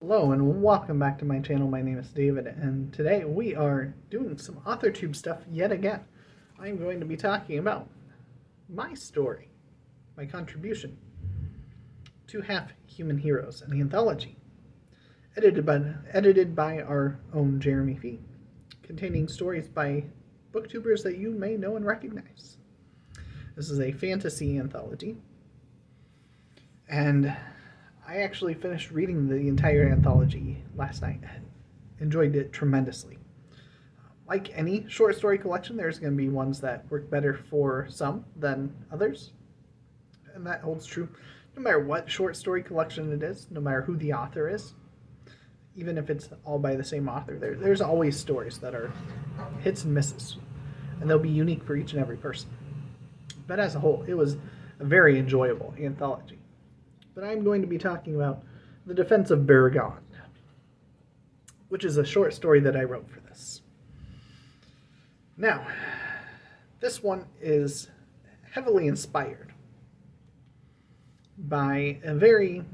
Hello and welcome back to my channel. My name is David, and today we are doing some AuthorTube stuff yet again. I'm going to be talking about my story, my contribution to Half Human Heroes, an anthology edited by our own Jeremy Fee, containing stories by booktubers that you may know and recognize. This is a fantasy anthology, and I actually finished reading the entire anthology last night. Enjoyed it tremendously. Like any short story collection, there's going to be ones that work better for some than others. And that holds true no matter what short story collection it is, no matter who the author is. Even if it's all by the same author, there's always stories that are hits and misses. And they'll be unique for each and every person. But as a whole, it was a very enjoyable anthology. But I'm going to be talking about The Defense of Baragon, which is a short story that I wrote for this. Now, this one is heavily inspired by a very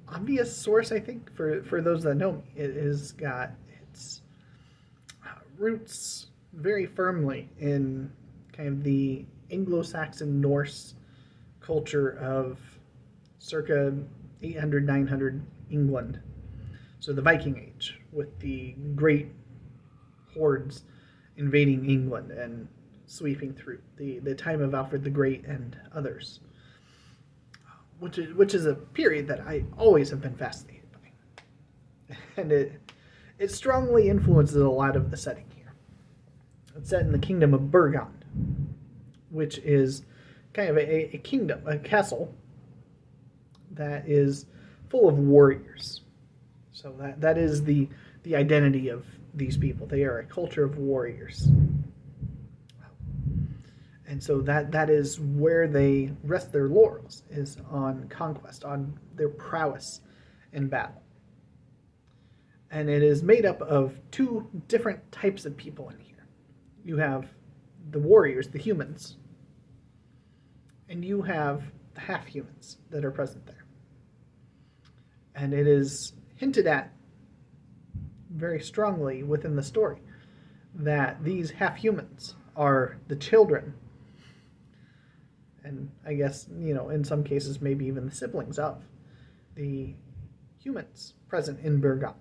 obvious source, I think, for those that know me. It has got its roots very firmly in kind of the Anglo-Saxon Norse culture of circa 800, 900 England. So the Viking Age, with the great hordes invading England and sweeping through. The time of Alfred the Great and others. Which is a period that I always have been fascinated by. And it strongly influences a lot of the setting here. It's set in the kingdom of Baragon, which is kind of a kingdom, a castle, that is full of warriors. So that is the identity of these people. They are a culture of warriors. And so that is where they rest their laurels, is on conquest, on their prowess in battle. And it is made up of two different types of people in here. You have the warriors, the humans, and you have the half-humans that are present there. And it is hinted at very strongly within the story that these half-humans are the children, and I guess, in some cases maybe even the siblings of the humans present in Baragon.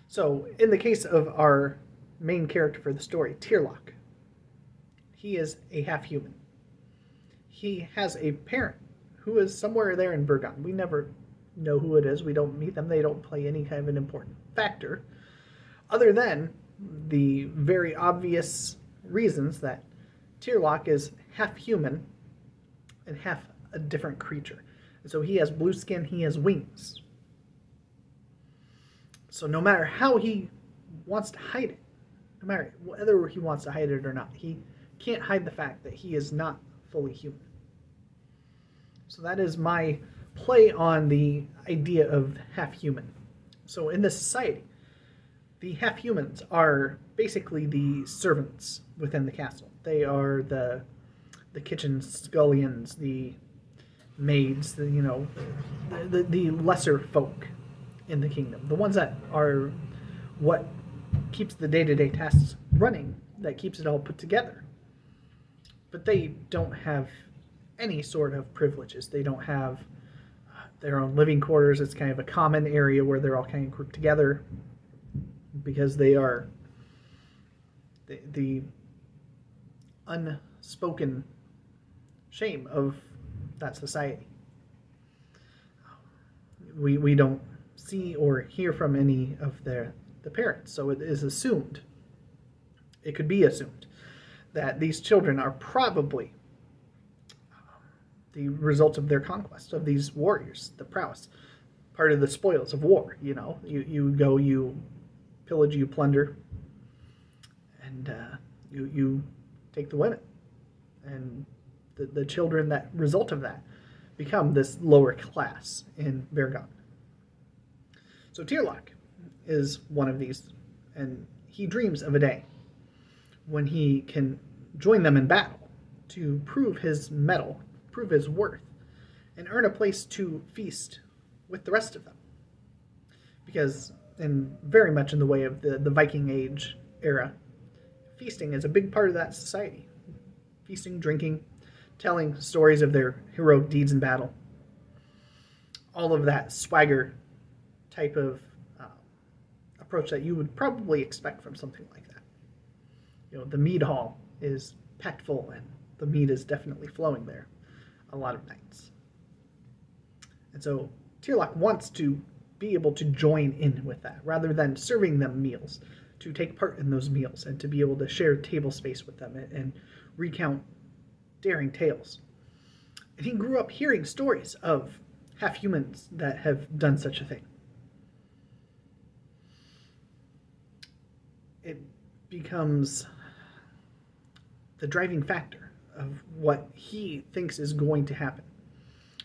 So in the case of our main character for the story, Tyrlock, he is a half-human. He has a parent who is somewhere there in Baragon. We never know who it is. We don't meet them. They don't play any kind of an important factor, other than the very obvious reasons that Tyrlock is half human and half a different creature. And so he has blue skin, he has wings. So no matter how he wants to hide it, no matter whether he wants to hide it or not, he can't hide the fact that he is not fully human. So that is my play on the idea of half-human. So in this society, the half-humans are basically the servants within the castle. They are the kitchen scullions, the maids, the lesser folk in the kingdom. The ones that are what keeps the day-to-day tasks running, that keeps it all put together. But they don't have any sort of privileges. They don't have their own living quarters. It's kind of a common area where they're all kind of grouped together because they are the unspoken shame of that society. We don't see or hear from any of the parents, so it is assumed, it could be assumed, that these children are probably the result of their conquest of these warriors, the prowess, part of the spoils of war. You go, you pillage, you plunder, and you take the women, and the children that result of that become this lower class in Baragon. So Tyrlock is one of these, and he dreams of a day when he can join them in battle to prove his mettle, prove his worth, and earn a place to feast with the rest of them. because very much in the way of the Viking Age era, feasting is a big part of that society. Feasting, drinking, telling stories of their heroic deeds in battle. All of that swagger type of approach that you would probably expect from something like that. You know, the mead hall is packed full, and the mead is definitely flowing there a lot of nights. And so Tyrlock wants to be able to join in with that, rather than serving them meals, to take part in those meals and to be able to share table space with them and recount daring tales. And he grew up hearing stories of half-humans that have done such a thing. It becomes the driving factor of what he thinks is going to happen.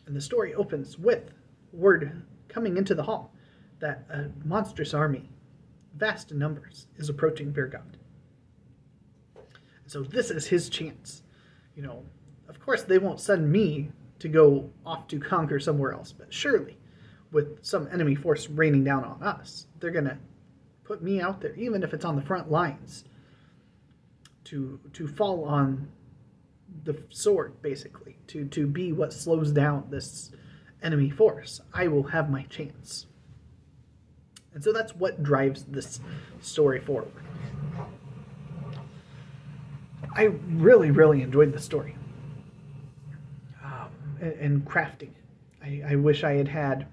And the story opens with word coming into the hall that a monstrous army, vast in numbers, is approaching Beargond. So this is his chance. You know, of course they won't send me to go off to conquer somewhere else, but surely with some enemy force raining down on us, they're going to put me out there, even if it's on the front lines, to fall on the sword, basically, to be what slows down this enemy force. I will have my chance. And so that's what drives this story forward. I really, really enjoyed the story. And crafting it. I wish I had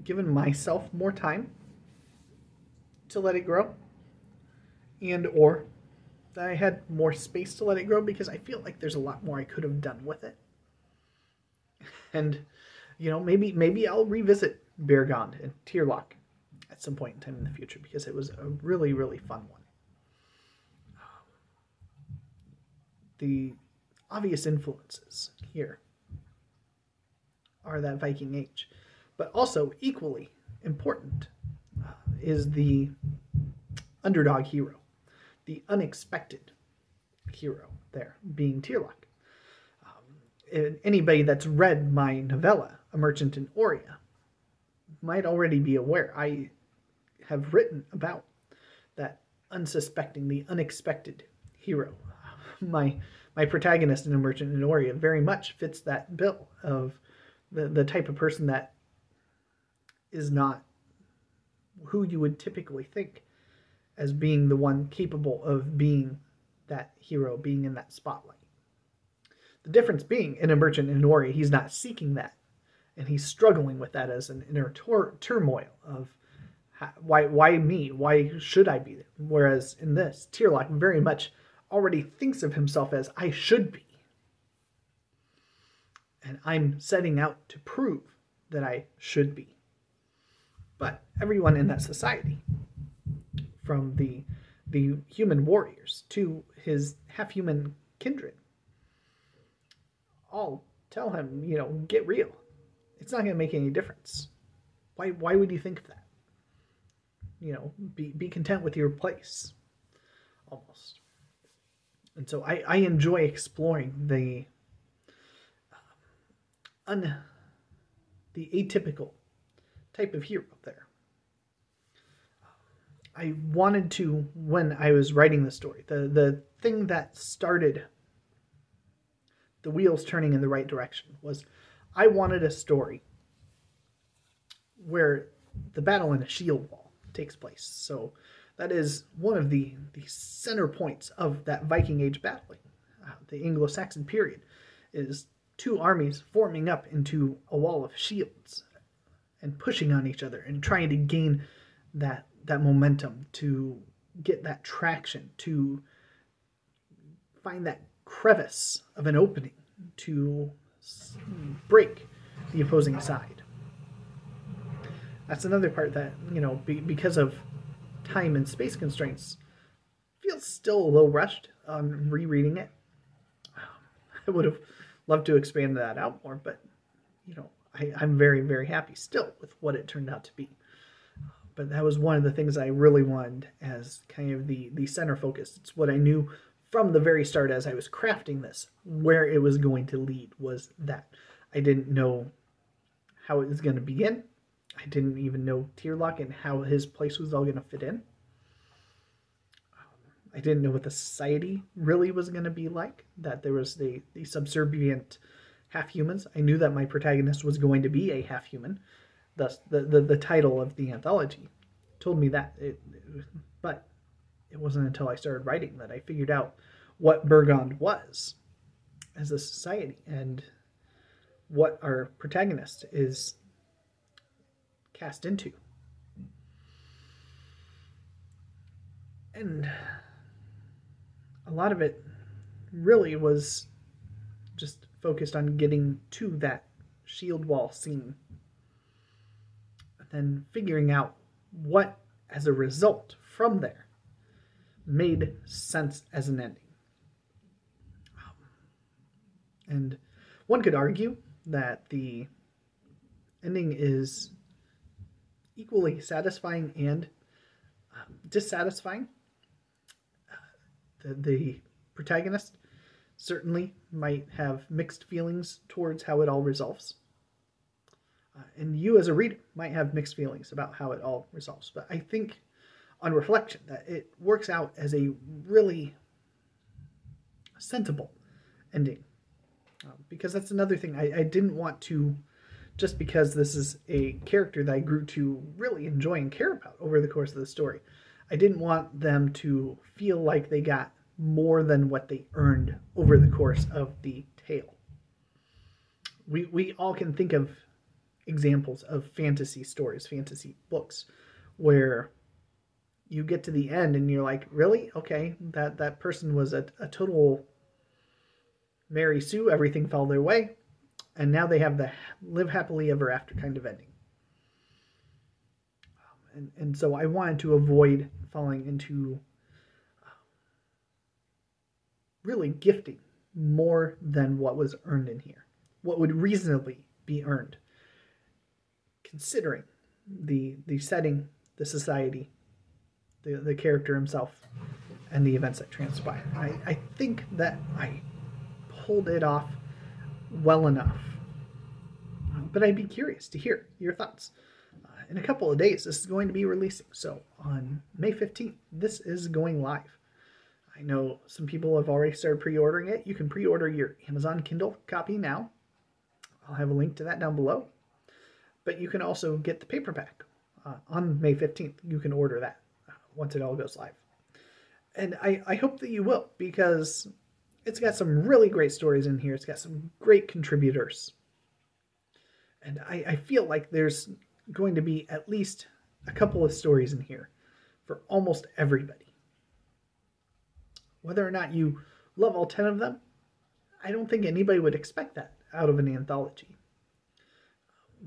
given myself more time to let it grow, and or that I had more space to let it grow, because I feel like there's a lot more I could have done with it. And, you know, maybe I'll revisit Beargond and Tyrlock at some point in time in the future, because it was a really, really fun one. The obvious influences here are that Viking Age, but also equally important is the underdog hero, the unexpected hero there, being Tyrlock. Anybody that's read my novella, A Merchant in Oria, might already be aware I have written about that unsuspecting, the unexpected hero. My protagonist in A Merchant in Oria very much fits that bill of the type of person that is not who you would typically think as being the one capable of being that hero, being in that spotlight. The difference being, in A Merchant in Oria, he's not seeking that, and he's struggling with that as an inner turmoil of why me? Why should I be there? Whereas in this, Tyrlock very much already thinks of himself as I should be. And I'm setting out to prove that I should be. But everyone in that society, from the human warriors to his half-human kindred, all tell him, you know, get real. It's not going to make any difference. Why would you think of that? You know, be content with your place, almost. And so I enjoy exploring the atypical type of hero there. I wanted to, when I was writing the story, the thing that started the wheels turning in the right direction was I wanted a story where the battle in a shield wall takes place. So that is one of the center points of that Viking Age battling. The Anglo-Saxon period is two armies forming up into a wall of shields and pushing on each other and trying to gain that momentum, to get that traction, to find that crevice of an opening to break the opposing side. That's another part that, you know, because of time and space constraints, feels still a little rushed on rereading it. I would have loved to expand that out more, but, you know, I'm very, very happy still with what it turned out to be. But that was one of the things I really wanted as kind of the center focus. It's what I knew from the very start as I was crafting this, where it was going to lead, was that. I didn't know how it was going to begin. I didn't even know Tierlock and how his place was all going to fit in. I didn't know what the society really was going to be like, that there was the subservient half-humans. I knew that my protagonist was going to be a half-human. Thus, the title of the anthology told me that. But it wasn't until I started writing that I figured out what Burgond was as a society and what our protagonist is cast into. And a lot of it really was just focused on getting to that shield wall scene and then figuring out what, as a result from there, made sense as an ending. And one could argue that the ending is equally satisfying and dissatisfying. The protagonist certainly might have mixed feelings towards how it all resolves. And you as a reader might have mixed feelings about how it all resolves. But I think on reflection that it works out as a really sensible ending. Because that's another thing. I didn't want to, just because this is a character that I grew to really enjoy and care about over the course of the story, I didn't want them to feel like they got more than what they earned over the course of the tale. We all can think of examples of fantasy stories, fantasy books, where you get to the end and you're like, really? Okay, that person was a total Mary Sue, everything fell their way, and now they have the live happily ever after kind of ending. And so I wanted to avoid falling into really gifting more than what was earned in here, what would reasonably be earned, considering the setting, the society, the character himself, and the events that transpire. I think that I pulled it off well enough, but I'd be curious to hear your thoughts. In a couple of days, this is going to be releasing. So on May 15th, this is going live. I know some people have already started pre-ordering it. You can pre-order your Amazon Kindle copy now. I'll have a link to that down below. But you can also get the paperback on May 15th. You can order that once it all goes live. And I hope that you will, because it's got some really great stories in here. It's got some great contributors. And I feel like there's going to be at least a couple of stories in here for almost everybody. Whether or not you love all 10 of them, I don't think anybody would expect that out of an anthology.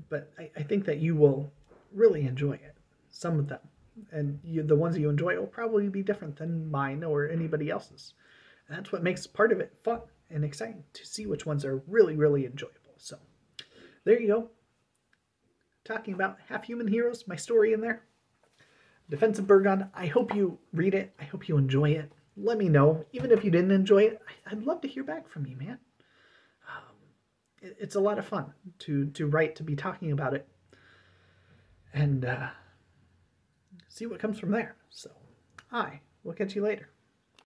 But I think that you will really enjoy it, some of them. And the ones you enjoy will probably be different than mine or anybody else's. And that's what makes part of it fun and exciting, to see which ones are really, really enjoyable. So there you go. Talking about half-human heroes, my story in there. Defense of Burgond. I hope you read it. I hope you enjoy it. Let me know. Even if you didn't enjoy it, I'd love to hear back from you, man. It's a lot of fun to write, to be talking about it, and see what comes from there. So I will catch you later.